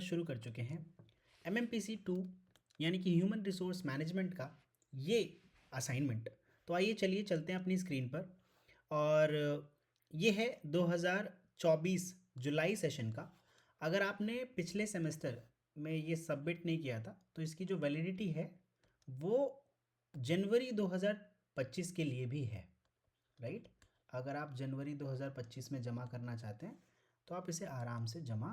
शुरू कर चुके हैं MMPC 2 यानी कि ह्यूमन रिसोर्स मैनेजमेंट का ये असाइनमेंट। तो आइए चलिए चलते हैं अपनी स्क्रीन पर। और ये है 2024 जुलाई सेशन का। अगर आपने पिछले सेमेस्टर में ये सबमिट नहीं किया था तो इसकी जो वैलिडिटी है वो जनवरी 2025 के लिए भी है, राइट। अगर आप जनवरी 2025 में जमा करना चाहते हैं तो आप इसे आराम से जमा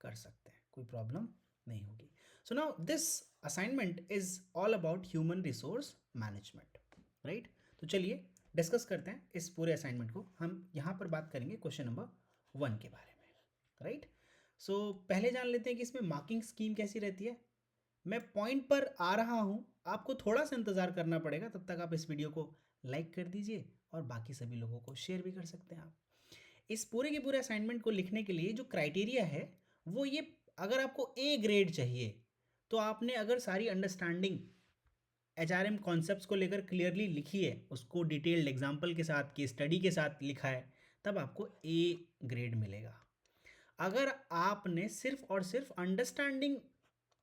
कर सकते हैं, कोई प्रॉब्लम नहीं होगी। So now this assignment is all about human resource management, right. तो चलिए डिस्कस करते हैं इस पूरे असाइनमेंट को। हम यहाँ पर बात करेंगे क्वेश्चन नंबर 1 के बारे में, राइट। सो पहले जान लेते हैं कि इसमें मार्किंग स्कीम कैसी रहती है। मैं पॉइंट पर आ रहा हूँ, आपको थोड़ा सा इंतज़ार करना पड़ेगा, तब तक आप इस वीडियो को लाइक कर दीजिए और बाकी सभी लोगों को शेयर भी कर सकते हैं आप। इस पूरे के पूरे असाइनमेंट को लिखने के लिए जो क्राइटेरिया है वो ये, अगर आपको ए ग्रेड चाहिए तो आपने अगर सारी अंडरस्टैंडिंग HRM कॉन्सेप्ट्स को लेकर क्लियरली लिखी है, उसको डिटेल्ड एग्जाम्पल के साथ, केस स्टडी के साथ लिखा है, तब आपको ए ग्रेड मिलेगा। अगर आपने सिर्फ और सिर्फ अंडरस्टैंडिंग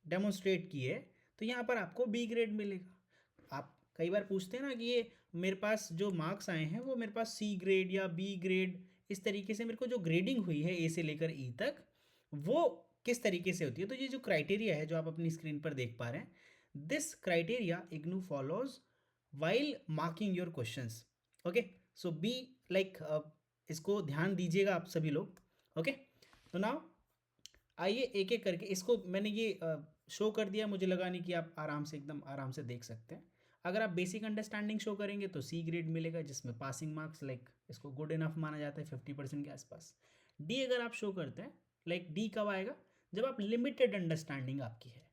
डेमोन्स्ट्रेट की है तो यहाँ पर आपको बी ग्रेड मिलेगा। आप कई बार पूछते हैं ना कि ये मेरे पास जो मार्क्स आए हैं वो मेरे पास सी ग्रेड या बी ग्रेड, इस तरीके से मेरे को जो ग्रेडिंग हुई है ए से लेकर ई तक वो किस तरीके से होती है। तो ये जो क्राइटेरिया है जो आप अपनी स्क्रीन पर देख पा रहे हैं, this criteria IGNOU follows while marking your questions. Okay, so be like, इसको ध्यान दीजिएगा आप सभी लोग। ओके, तो नाउ आइए एक एक करके, इसको मैंने ये शो कर दिया, मुझे लगा नहीं कि आप आराम से एकदम आराम से देख सकते हैं। अगर आप बेसिक अंडरस्टैंडिंग शो करेंगे तो सी ग्रेड मिलेगा, जिसमें पासिंग मार्क्स लाइक इसको गुड इनफ माना जाता है 50% के आसपास। डी अगर आप शो करते हैं, लाइक डी कब आएगा, जब आप लिमिटेड अंडरस्टैंडिंग आपकी है।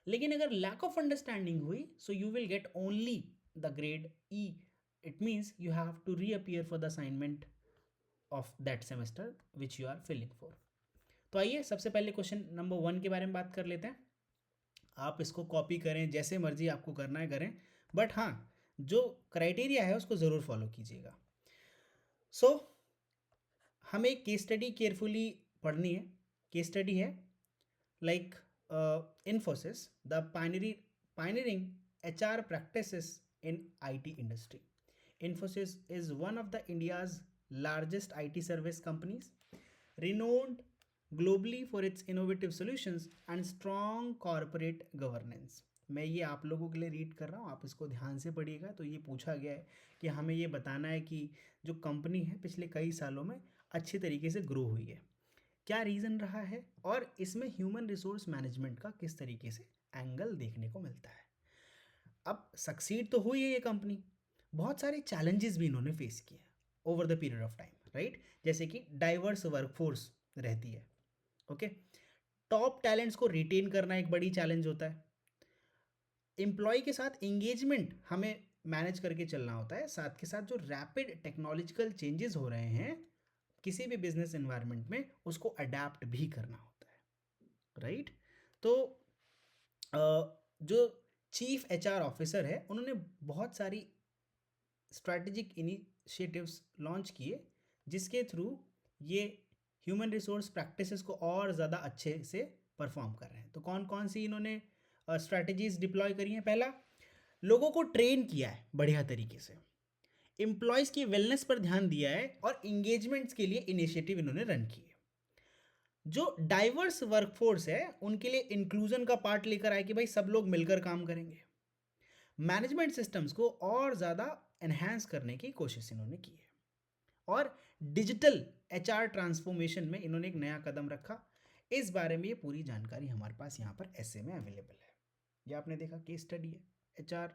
लेकिन अगर लैक ऑफ अंडरस्टैंडिंग हुई so you will get only the grade E. It means you have to reappear for the assignment of that semester which you are filling for. तो आइए सबसे पहले क्वेश्चन नंबर 1 के बारे में बात कर लेते हैं। आप इसको कॉपी करें, जैसे मर्जी आपको करना है करें, बट हाँ जो क्राइटेरिया है उसको ज़रूर फॉलो कीजिएगा। सो हमें एक केस स्टडी केयरफुली पढ़नी है। केस स्टडी है like Infosys the pioneering HR practices in IT industry. Infosys is one of the India's largest IT service companies, renowned globally for its innovative solutions and strong corporate governance. मैं ये आप लोगों के लिए read कर रहा हूँ, आप इसको ध्यान से पढ़िएगा। तो ये पूछा गया है कि हमें ये बताना है कि जो कंपनी है पिछले कई सालों में अच्छी तरीके से ग्रो हुई है, क्या रीज़न रहा है, और इसमें ह्यूमन रिसोर्स मैनेजमेंट का किस तरीके से एंगल देखने को मिलता है। अब सक्सीड तो हुई है ये कंपनी, बहुत सारे चैलेंजेस भी इन्होंने फेस किए over the period of time, right. जैसे कि डाइवर्स वर्कफोर्स रहती है, ओके। टॉप टैलेंट्स को रिटेन करना एक बड़ी चैलेंज होता है। एम्प्लॉय के साथ इंगेजमेंट हमें मैनेज करके चलना होता है। साथ के साथ जो रैपिड टेक्नोलॉजिकल चेंजेस हो रहे हैं किसी भी बिजनेस एनवायरनमेंट में, उसको अडेप्ट भी करना होता है, राइट। तो जो चीफ HR ऑफिसर है उन्होंने बहुत सारी स्ट्रैटेजिक इनिशिएटिव्स लॉन्च किए जिसके थ्रू ये ह्यूमन रिसोर्स प्रैक्टिसेस को और ज़्यादा अच्छे से परफॉर्म कर रहे हैं। तो कौन कौन सी इन्होंने स्ट्रैटेजीज डिप्लॉय करी हैं। पहला, लोगों को ट्रेन किया है बढ़िया तरीके से, एम्प्लॉयज़ की वेलनेस पर ध्यान दिया है और इंगेजमेंट्स के लिए इनिशिएटिव इन्होंने रन किए। जो डाइवर्स वर्कफोर्स है उनके लिए इंक्लूजन का पार्ट लेकर आए कि भाई सब लोग मिलकर काम करेंगे। मैनेजमेंट सिस्टम्स को और ज़्यादा एनहांस करने की कोशिश इन्होंने की है। और डिजिटल HR ट्रांसफॉर्मेशन में इन्होंने एक नया कदम रखा। इस बारे में ये पूरी जानकारी हमारे पास यहाँ पर ऐसे में अवेलेबल है। ये आपने देखा केस स्टडी है, HR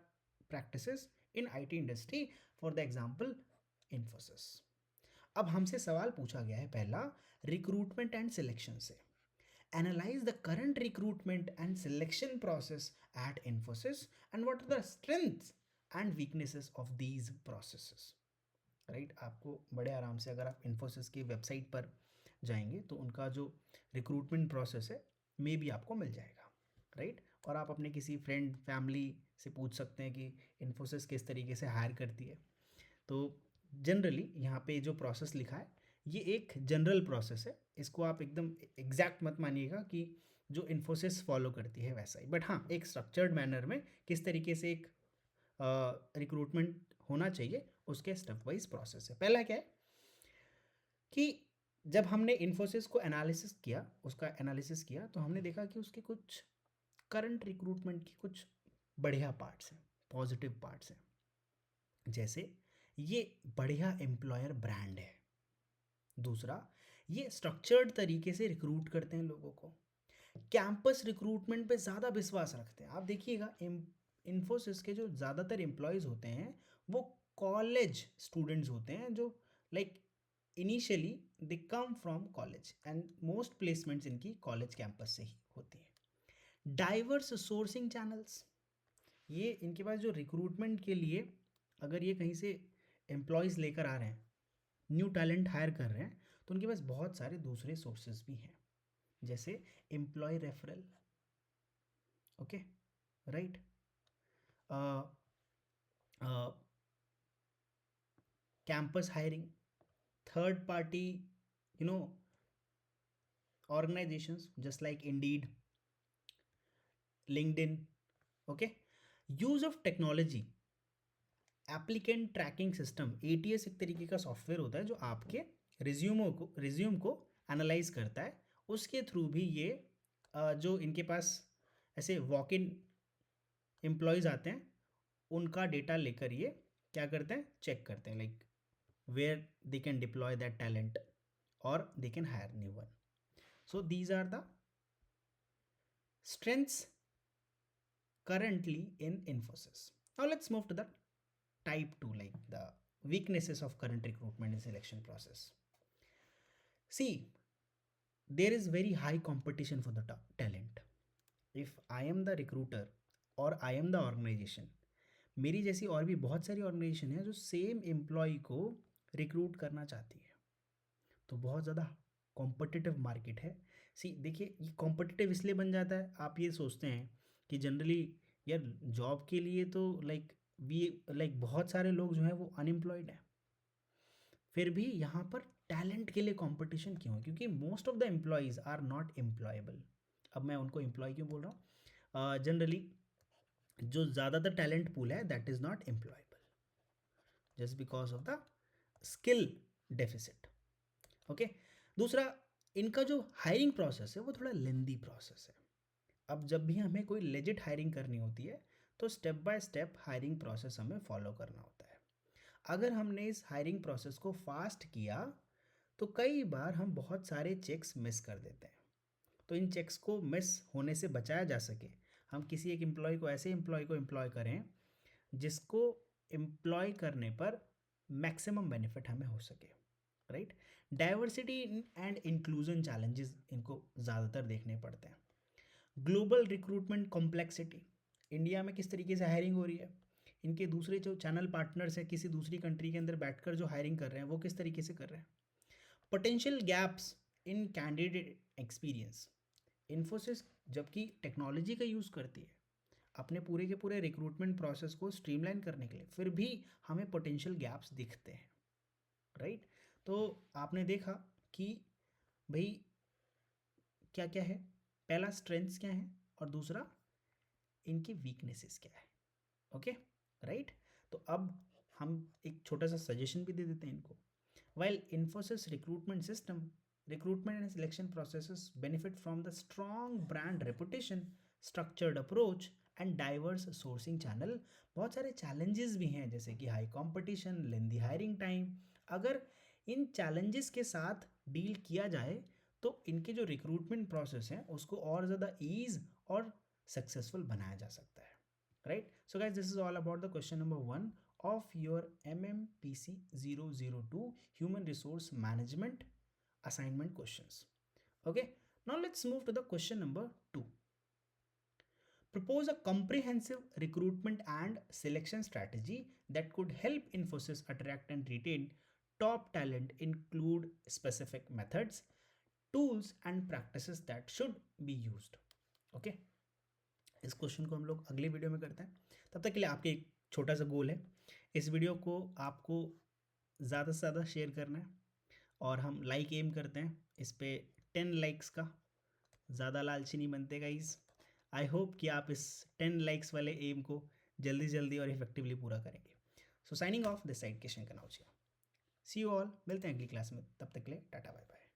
practices in IT industry for the example Infosys. अब हमसे सवाल पूछा गया है पहला, रिक्रूटमेंट एंड सिलेक्शन से। Analyze the current recruitment and selection process at Infosys and what are the strengths and weaknesses of these processes. Right, आपको बड़े आराम से अगर आप इन्फोसिस की वेबसाइट पर जाएंगे तो उनका जो रिक्रूटमेंट प्रोसेस है मे भी आपको मिल जाएगा, राइट। और आप अपने किसी फ्रेंड फैमिली से पूछ सकते हैं कि इन्फोसिस किस तरीके से हायर करती है। तो जनरली यहाँ पे जो प्रोसेस लिखा है ये एक जनरल प्रोसेस है, इसको आप एकदम एग्जैक्ट मत मानिएगा कि जो इन्फोसिस फॉलो करती है वैसा ही, बट हाँ एक स्ट्रक्चर्ड मैनर में किस तरीके से एक रिक्रूटमेंट होना चाहिए उसके स्टेप वाइज प्रोसेस है। पहला क्या है कि जब हमने इन्फोसिस को एनालिसिस किया, उसका एनालिसिस किया, तो हमने देखा कि उसके कुछ करंट रिक्रूटमेंट की कुछ बढ़िया पार्ट्स हैं, पॉजिटिव पार्ट्स हैं। जैसे ये बढ़िया एम्प्लॉयर ब्रांड है। दूसरा, ये स्ट्रक्चर्ड तरीके से रिक्रूट करते हैं लोगों को, कैंपस रिक्रूटमेंट पे ज़्यादा विश्वास रखते हैं। आप देखिएगा इन्फोसिस के जो ज़्यादातर एम्प्लॉयज़ होते हैं वो कॉलेज स्टूडेंट्स होते हैं, जो like initially they come from college and most placements इनकी कॉलेज कैंपस से ही होती है। डाइवर्स सोर्सिंग चैनल्स, ये इनके पास जो रिक्रूटमेंट के लिए अगर ये कहीं से एम्प्लॉयज़ लेकर आ रहे हैं, न्यू टैलेंट हायर कर रहे हैं, तो उनके पास बहुत सारे दूसरे सोर्सेज भी हैं, जैसे employee referral, okay, right, campus hiring, third party organizations just like Indeed, LinkedIn, okay, use of technology, applicant tracking system, ATS एक तरीके का सॉफ्टवेयर होता है जो आपके रिज्यूम को एनालाइज करता है। उसके थ्रू भी ये जो इनके पास ऐसे वॉक इन एम्प्लॉयज़ आते हैं उनका डेटा लेकर ये क्या करते हैं, चेक करते हैं like where they can deploy that talent और they can hire new one. So these are the strengths currently in Infosys. Now let's move to the type 2, like the weaknesses of current recruitment and selection process. See, there is very high competition for the talent. If I am the recruiter or I am the organization, मेरी जैसी और भी बहुत सारी organisation है जो same employ को recruit करना चाहती है, तो बहुत ज़्यादा कॉम्पिटिटिव मार्केट है। सी देखिए, ये कॉम्पिटिटिव इसलिए बन जाता है, आप ये सोचते हैं कि जनरली यार जॉब के लिए तो लाइक बहुत सारे लोग जो हैं वो अनएम्प्लॉयड हैं, फिर भी यहाँ पर टैलेंट के लिए कंपटीशन क्यों है? क्योंकि most of the employees are not employable. अब मैं उनको एम्प्लॉय क्यों बोल रहा हूँ? जनरली जो ज़्यादातर टैलेंट पूल है that is not employable just because of the skill deficit, okay. दूसरा, इनका जो हायरिंग प्रोसेस है वो थोड़ा लेंदी प्रोसेस है। अब जब भी हमें कोई लेजिट हायरिंग करनी होती है तो step by step hiring process हमें फॉलो करना होता है। अगर हमने इस हायरिंग प्रोसेस को फास्ट किया तो कई बार हम बहुत सारे चेक्स मिस कर देते हैं। तो इन चेक्स को मिस होने से बचाया जा सके, हम किसी एक एम्प्लॉय को ऐसे एम्प्लॉय को एम्प्लॉय करें जिसको एम्प्लॉय करने पर मैक्सिमम बेनिफिट हमें हो सके, right. Diversity and inclusion challenges इनको ज़्यादातर देखने पड़ते हैं। ग्लोबल रिक्रूटमेंट कॉम्प्लेक्सिटी, इंडिया में किस तरीके से हायरिंग हो रही है, इनके दूसरे जो चैनल पार्टनर्स हैं किसी दूसरी कंट्री के अंदर बैठकर जो हायरिंग कर रहे हैं वो किस तरीके से कर रहे हैं। Potential gaps in candidate experience, Infosys जबकि टेक्नोलॉजी का यूज़ करती है अपने पूरे के पूरे रिक्रूटमेंट प्रोसेस को स्ट्रीमलाइन करने के लिए, फिर भी हमें पोटेंशियल गैप्स दिखते हैं, राइट। तो आपने देखा कि भाई क्या क्या है, पहला स्ट्रेंथ्स क्या है और दूसरा इनकी वीकनेसेस क्या है, ओके, राइट। तो अब हम एक छोटा सा सजेशन भी दे देते हैं इनको। While Infosys recruitment system, recruitment and selection processes benefit from the strong brand reputation, structured approach and diverse sourcing channel, बहुत सारे चैलेंजेस भी हैं जैसे कि हाई कंपटीशन, लेंदी हायरिंग टाइम। अगर इन चैलेंजेस के साथ डील किया जाए तो इनके जो रिक्रूटमेंट प्रोसेस है उसको और ज़्यादा ईज और सक्सेसफुल बनाया जा सकता है, right. So guys, this is all about the question number 1 of your MMPC 002 Human Resource Management assignment questions. Okay, now let's move to the question number 2. Propose a comprehensive recruitment and selection strategy that could help Infosys attract and retain top talent. Include specific methods, tools and practices that should be used. Okay, इस question को हम लोग अगले video में करते हैं। तब तक के लिए आपके एक छोटा सा गोल है, इस वीडियो को आपको ज़्यादा से ज़्यादा शेयर करना है और हम लाइक एम करते हैं इस पर 10 लाइक्स का। ज़्यादा लालची नहीं बनते गाइस। आई होप कि आप इस 10 लाइक्स वाले एम को जल्दी जल्दी और इफेक्टिवली पूरा करेंगे। So signing off this side Kishan Kanaujia. See you all, मिलते हैं अगली क्लास में, तब तक के लिए टाटा बाय बाय।